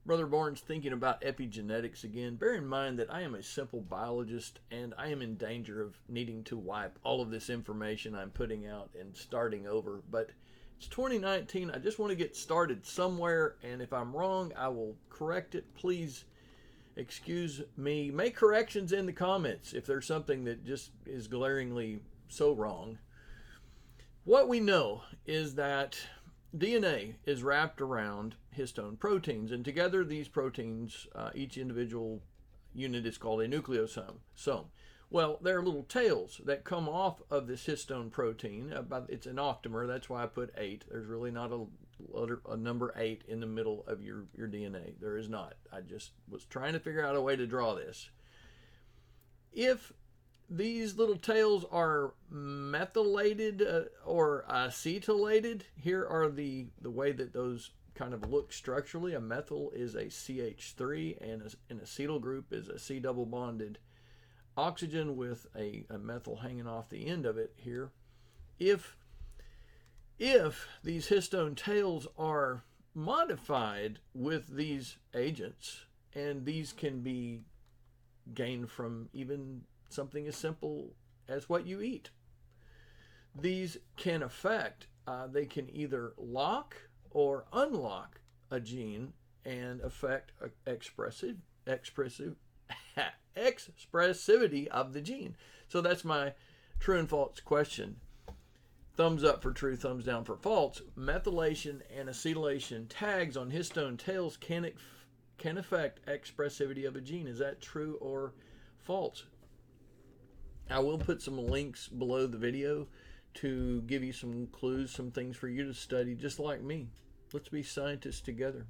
Brother Barnes thinking about epigenetics again. Bear in mind that I am a simple biologist and I am in danger of needing to wipe all of this information I'm putting out and starting over. But it's 2019. I just want to get started somewhere, and if I'm wrong, I will correct it. Please excuse me. Make corrections in the comments if there's something that just is glaringly so wrong. What we know is that DNA is wrapped around histone proteins, and together these proteins, each individual unit is called a nucleosome. Well, there are little tails that come off of this histone protein. It's an octamer, that's why I put 8. There's really not a number 8 in the middle of your DNA. There is not. I just was trying to figure out a way to draw this. If these little tails are methylated or acetylated. Here are the way that those kind of look structurally. A methyl is a CH3 and an acetyl group is a C double bonded oxygen with a methyl hanging off the end of it here. If these histone tails are modified with these agents, and these can be gained from even something as simple as what you eat. These can affect, they can either lock or unlock a gene and affect expressivity of the gene. So that's my true and false question. Thumbs up for true, thumbs down for false. Methylation and acetylation tags on histone tails can affect expressivity of a gene. Is that true or false? I will put some links below the video to give you some clues, some things for you to study, just like me. Let's be scientists together.